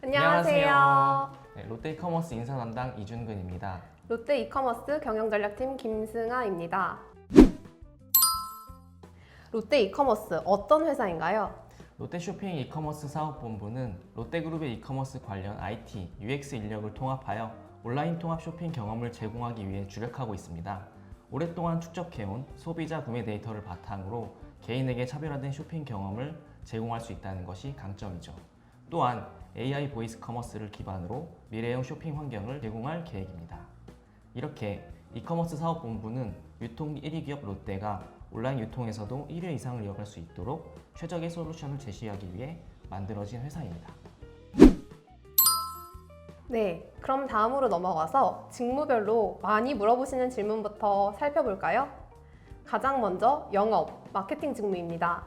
안녕하세요. 네, 롯데 이커머스 인사 담당 이준근입니다. 롯데 이커머스 경영전략팀 김승아입니다. 롯데 이커머스 어떤 회사인가요? 롯데 쇼핑 이커머스 사업본부는 롯데그룹의 이커머스 관련 IT, UX 인력을 통합하여 온라인 통합 쇼핑 경험을 제공하기 위해 주력하고 있습니다. 오랫동안 축적해온 소비자 구매 데이터를 바탕으로 개인에게 차별화된 쇼핑 경험을 제공할 수 있다는 것이 강점이죠. 또한 AI 보이스 커머스를 기반으로 미래형 쇼핑 환경을 제공할 계획입니다. 이렇게 이커머스 사업본부는 유통 1위 기업 롯데가 온라인 유통에서도 1위 이상을 이어갈 수 있도록 최적의 솔루션을 제시하기 위해 만들어진 회사입니다. 네, 그럼 다음으로 넘어가서 직무별로 많이 물어보시는 질문부터 살펴볼까요? 가장 먼저 영업, 마케팅 직무입니다.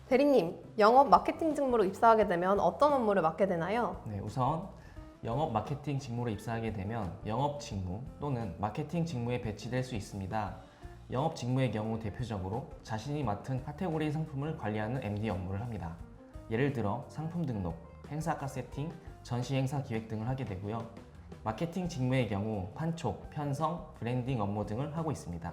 대리님, 영업 마케팅 직무로 입사하게 되면 어떤 업무를 맡게 되나요? 네, 우선 영업 마케팅 직무로 입사하게 되면 영업 직무 또는 마케팅 직무에 배치될 수 있습니다. 영업 직무의 경우 대표적으로 자신이 맡은 카테고리 상품을 관리하는 MD 업무를 합니다. 예를 들어 상품 등록, 행사가 세팅, 전시 행사 기획 등을 하게 되고요. 마케팅 직무의 경우 판촉, 편성, 브랜딩 업무 등을 하고 있습니다.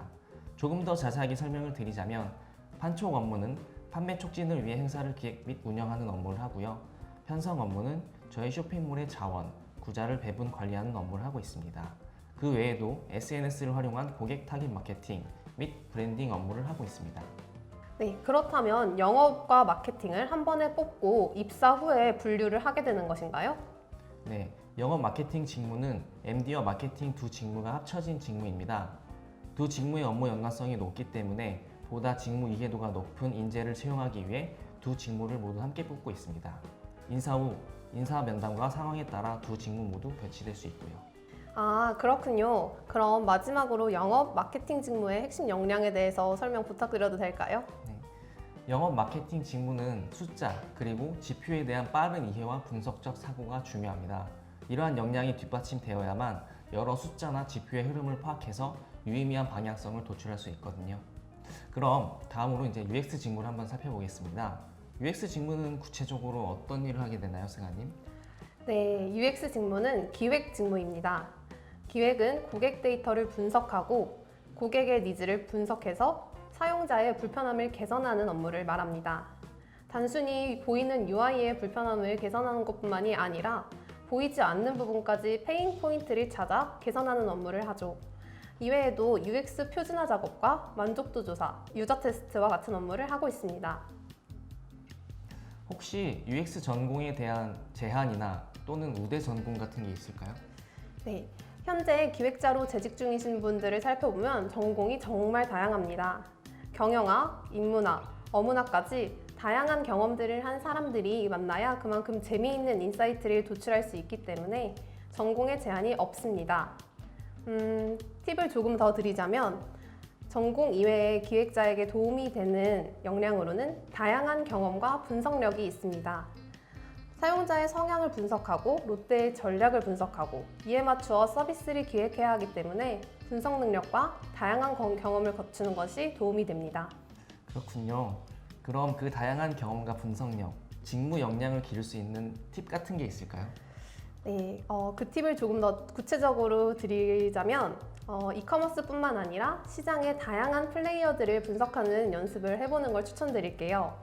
조금 더 자세하게 설명을 드리자면 판촉 업무는 판매 촉진을 위해 행사를 기획 및 운영하는 업무를 하고요. 편성 업무는 저희 쇼핑몰의 자원, 구자를 배분 관리하는 업무를 하고 있습니다. 그 외에도 SNS를 활용한 고객 타깃 마케팅 및 브랜딩 업무를 하고 있습니다. 네, 그렇다면 영업과 마케팅을 한 번에 뽑고 입사 후에 분류를 하게 되는 것인가요? 네, 영업 마케팅 직무는 MD와 마케팅 두 직무가 합쳐진 직무입니다. 두 직무의 업무 연관성이 높기 때문에 보다 직무 이해도가 높은 인재를 채용하기 위해 두 직무를 모두 함께 뽑고 있습니다. 인사 후 인사 면담과 상황에 따라 두 직무 모두 배치될 수 있고요. 아, 그렇군요. 그럼 마지막으로 영업 마케팅 직무의 핵심 역량에 대해서 설명 부탁드려도 될까요? 네, 영업 마케팅 직무는 숫자 그리고 지표에 대한 빠른 이해와 분석적 사고가 중요합니다. 이러한 역량이 뒷받침되어야만 여러 숫자나 지표의 흐름을 파악해서 유의미한 방향성을 도출할 수 있거든요. 그럼 다음으로 이제 UX 직무를 한번 살펴보겠습니다. UX 직무는 구체적으로 어떤 일을 하게 되나요, 승아님? 네, UX 직무는 기획 직무입니다. 기획은 고객 데이터를 분석하고 고객의 니즈를 분석해서 사용자의 불편함을 개선하는 업무를 말합니다. 단순히 보이는 UI의 불편함을 개선하는 것뿐만이 아니라 보이지 않는 부분까지 페인 포인트를 찾아 개선하는 업무를 하죠. 이외에도 UX 표준화 작업과 만족도 조사, 유저 테스트와 같은 업무를 하고 있습니다. 혹시 UX 전공에 대한 제한이나 또는 우대 전공 같은 게 있을까요? 네, 현재 기획자로 재직 중이신 분들을 살펴보면 전공이 정말 다양합니다. 경영학, 인문학, 어문학까지 다양한 경험들을 한 사람들이 만나야 그만큼 재미있는 인사이트를 도출할 수 있기 때문에 전공에 제한이 없습니다. 팁을 조금 더 드리자면 전공 이외의 기획자에게 도움이 되는 역량으로는 다양한 경험과 분석력이 있습니다. 사용자의 성향을 분석하고 롯데의 전략을 분석하고 이에 맞추어 서비스를 기획해야 하기 때문에 분석 능력과 다양한 경험을 거치는 것이 도움이 됩니다. 그렇군요. 그럼 그 다양한 경험과 분석력, 직무 역량을 기를 수 있는 팁 같은 게 있을까요? 네, 그 팁을 조금 더 구체적으로 드리자면 이커머스뿐만 아니라 시장의 다양한 플레이어들을 분석하는 연습을 해보는 걸 추천드릴게요.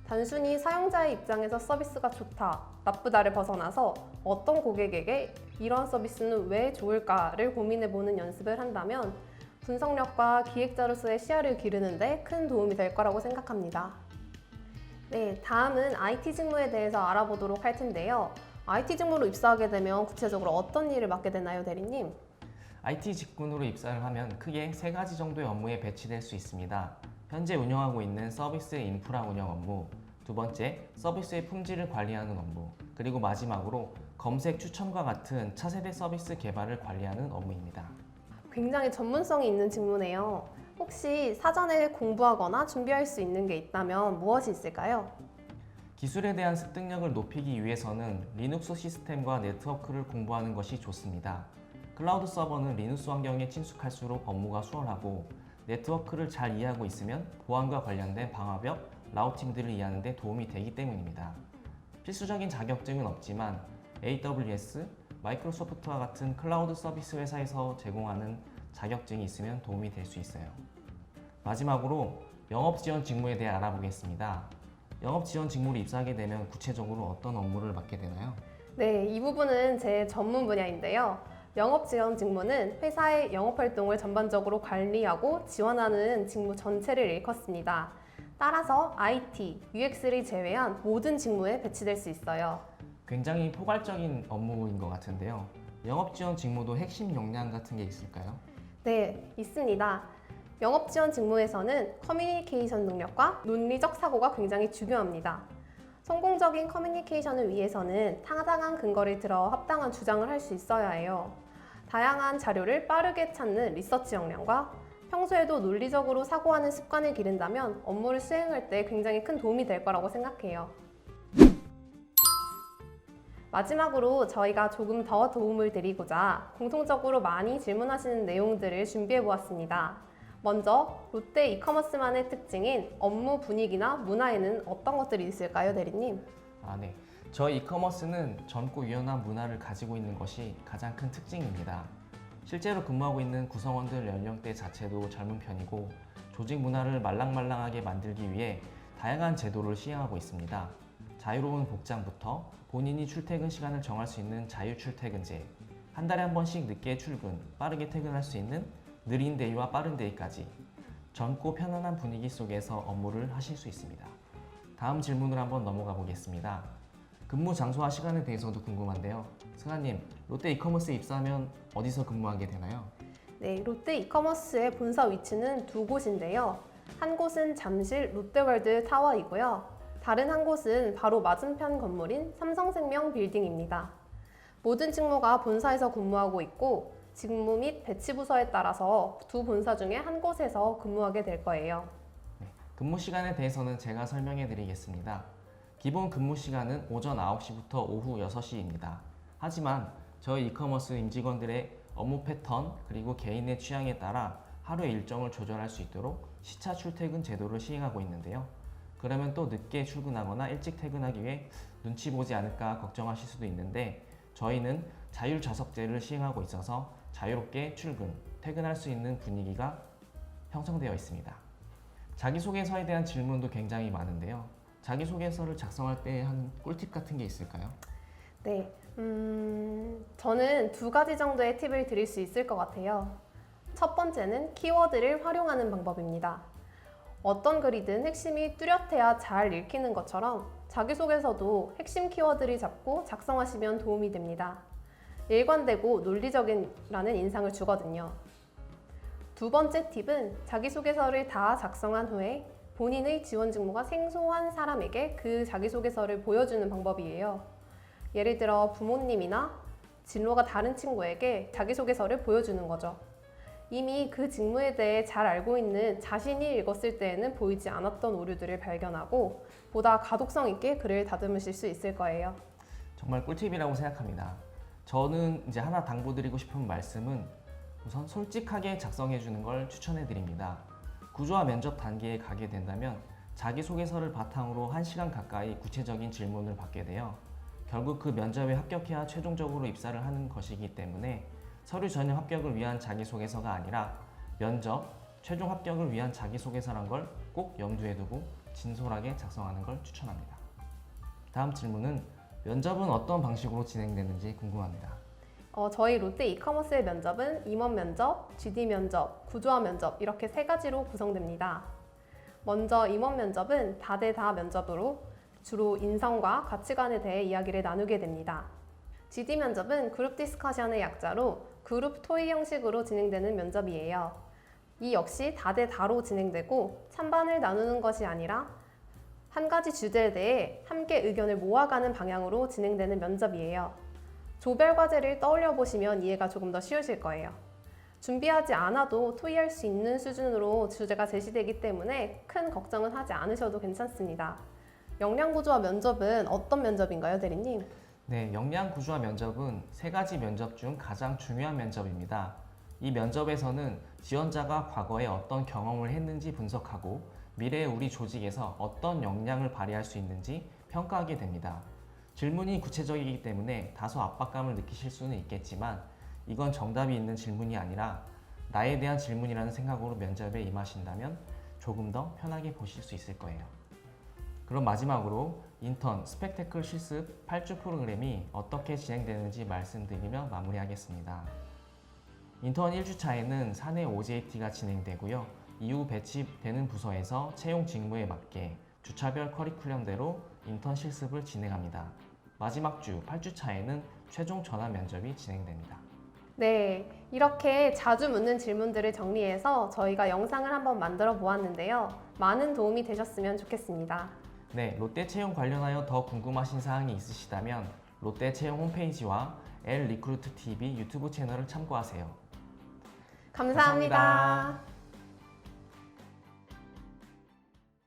단순히 사용자의 입장에서 서비스가 좋다, 나쁘다를 벗어나서 어떤 고객에게 이런 서비스는 왜 좋을까를 고민해보는 연습을 한다면 분석력과 기획자로서의 시야를 기르는 데 큰 도움이 될 거라고 생각합니다. 네, 다음은 IT 직무에 대해서 알아보도록 할 텐데요. IT 직무로 입사하게 되면 구체적으로 어떤 일을 맡게 되나요, 대리님? IT 직군으로 입사를 하면 크게 세 가지 정도의 업무에 배치될 수 있습니다. 현재 운영하고 있는 서비스의 인프라 운영 업무, 두 번째, 서비스의 품질을 관리하는 업무, 그리고 마지막으로 검색 추천과 같은 차세대 서비스 개발을 관리하는 업무입니다. 굉장히 전문성이 있는 직무네요. 혹시 사전에 공부하거나 준비할 수 있는 게 있다면 무엇이 있을까요? 기술에 대한 습득력을 높이기 위해서는 리눅스 시스템과 네트워크를 공부하는 것이 좋습니다. 클라우드 서버는 리눅스 환경에 친숙할수록 업무가 수월하고 네트워크를 잘 이해하고 있으면 보안과 관련된 방화벽, 라우팅들을 이해하는 데 도움이 되기 때문입니다. 필수적인 자격증은 없지만 AWS, 마이크로소프트와 같은 클라우드 서비스 회사에서 제공하는 자격증이 있으면 도움이 될 수 있어요. 마지막으로 영업 지원 직무에 대해 알아보겠습니다. 영업 지원 직무를 입사하게 되면 구체적으로 어떤 업무를 맡게 되나요? 네, 이 부분은 제 전문 분야인데요. 영업 지원 직무는 회사의 영업 활동을 전반적으로 관리하고 지원하는 직무 전체를 일컫습니다. 따라서 IT, UX를 제외한 모든 직무에 배치될 수 있어요. 굉장히 포괄적인 업무인 것 같은데요. 영업 지원 직무도 핵심 역량 같은 게 있을까요? 네, 있습니다. 영업 지원 직무에서는 커뮤니케이션 능력과 논리적 사고가 굉장히 중요합니다. 성공적인 커뮤니케이션을 위해서는 타당한 근거를 들어 합당한 주장을 할 수 있어야 해요. 다양한 자료를 빠르게 찾는 리서치 역량과 평소에도 논리적으로 사고하는 습관을 기른다면 업무를 수행할 때 굉장히 큰 도움이 될 거라고 생각해요. 마지막으로 저희가 조금 더 도움을 드리고자 공통적으로 많이 질문하시는 내용들을 준비해 보았습니다. 먼저 롯데 이커머스만의 특징인 업무 분위기나 문화에는 어떤 것들이 있을까요, 대리님? 네. 저희 이커머스는 젊고 유연한 문화를 가지고 있는 것이 가장 큰 특징입니다. 실제로 근무하고 있는 구성원들 연령대 자체도 젊은 편이고 조직 문화를 말랑말랑하게 만들기 위해 다양한 제도를 시행하고 있습니다. 자유로운 복장부터 본인이 출퇴근 시간을 정할 수 있는 자유출퇴근제, 한 달에 한 번씩 늦게 출근, 빠르게 퇴근할 수 있는 느린 데이와 빠른 데이까지 젊고 편안한 분위기 속에서 업무를 하실 수 있습니다. 다음 질문을 한번 넘어가 보겠습니다. 근무 장소와 시간에 대해서도 궁금한데요. 승아님, 롯데 이커머스에 입사하면 어디서 근무하게 되나요? 네, 롯데 이커머스의 본사 위치는 두 곳인데요. 한 곳은 잠실 롯데월드 타워이고요. 다른 한 곳은 바로 맞은편 건물인 삼성생명 빌딩입니다. 모든 직무가 본사에서 근무하고 있고 직무 및 배치 부서에 따라서 두 본사 중에 한 곳에서 근무하게 될 거예요. 근무 시간에 대해서는 제가 설명해 드리겠습니다. 기본 근무 시간은 오전 9시부터 오후 6시입니다. 하지만 저희 이커머스 임직원들의 업무 패턴 그리고 개인의 취향에 따라 하루의 일정을 조절할 수 있도록 시차 출퇴근 제도를 시행하고 있는데요. 그러면 또 늦게 출근하거나 일찍 퇴근하기 위해 눈치 보지 않을까 걱정하실 수도 있는데 저희는 자율좌석제를 시행하고 있어서 자유롭게 출근, 퇴근할 수 있는 분위기가 형성되어 있습니다. 자기소개서에 대한 질문도 굉장히 많은데요. 자기소개서를 작성할 때 하는 꿀팁 같은 게 있을까요? 네, 저는 두 가지 정도의 팁을 드릴 수 있을 것 같아요. 첫 번째는 키워드를 활용하는 방법입니다. 어떤 글이든 핵심이 뚜렷해야 잘 읽히는 것처럼 자기소개서도 핵심 키워드를 잡고 작성하시면 도움이 됩니다. 일관되고 논리적이라는 인상을 주거든요. 두 번째 팁은 자기소개서를 다 작성한 후에 본인의 지원 직무가 생소한 사람에게 그 자기소개서를 보여주는 방법이에요. 예를 들어 부모님이나 진로가 다른 친구에게 자기소개서를 보여주는 거죠. 이미 그 직무에 대해 잘 알고 있는 자신이 읽었을 때에는 보이지 않았던 오류들을 발견하고 보다 가독성 있게 글을 다듬으실 수 있을 거예요. 정말 꿀팁이라고 생각합니다. 저는 이제 하나 당부드리고 싶은 말씀은 우선 솔직하게 작성해 주는 걸 추천해 드립니다. 구조화 면접 단계에 가게 된다면 자기소개서를 바탕으로 1시간 가까이 구체적인 질문을 받게 돼요. 결국 그 면접에 합격해야 최종적으로 입사를 하는 것이기 때문에 서류 전형 합격을 위한 자기소개서가 아니라 면접, 최종 합격을 위한 자기소개서란 걸 꼭 염두에 두고 진솔하게 작성하는 걸 추천합니다. 다음 질문은 면접은 어떤 방식으로 진행되는지 궁금합니다. 저희 롯데 이커머스의 면접은 임원 면접, GD 면접, 구조화 면접 이렇게 세 가지로 구성됩니다. 먼저 임원 면접은 다대다 면접으로 주로 인성과 가치관에 대해 이야기를 나누게 됩니다. GD 면접은 그룹 디스커션의 약자로 그룹 토의 형식으로 진행되는 면접이에요. 이 역시 다대다로 진행되고 찬반을 나누는 것이 아니라 한 가지 주제에 대해 함께 의견을 모아가는 방향으로 진행되는 면접이에요. 조별 과제를 떠올려 보시면 이해가 조금 더 쉬우실 거예요. 준비하지 않아도 토의할 수 있는 수준으로 주제가 제시되기 때문에 큰 걱정은 하지 않으셔도 괜찮습니다. 역량구조화 면접은 어떤 면접인가요, 대리님? 네, 역량구조화 면접은 세 가지 면접 중 가장 중요한 면접입니다. 이 면접에서는 지원자가 과거에 어떤 경험을 했는지 분석하고 미래의 우리 조직에서 어떤 역량을 발휘할 수 있는지 평가하게 됩니다. 질문이 구체적이기 때문에 다소 압박감을 느끼실 수는 있겠지만 이건 정답이 있는 질문이 아니라 나에 대한 질문이라는 생각으로 면접에 임하신다면 조금 더 편하게 보실 수 있을 거예요. 그럼 마지막으로 인턴 스펙테클 실습 8주 프로그램이 어떻게 진행되는지 말씀드리며 마무리하겠습니다. 인턴 1주차에는 사내 OJT가 진행되고요. 이후 배치되는 부서에서 채용 직무에 맞게 주차별 커리큘럼대로 인턴 실습을 진행합니다. 마지막 주 8주차에는 최종 전화 면접이 진행됩니다. 네, 이렇게 자주 묻는 질문들을 정리해서 저희가 영상을 한번 만들어 보았는데요. 많은 도움이 되셨으면 좋겠습니다. 네, 롯데 채용 관련하여 더 궁금하신 사항이 있으시다면 롯데 채용 홈페이지와 L 리크루트 TV 유튜브 채널을 참고하세요. 감사합니다.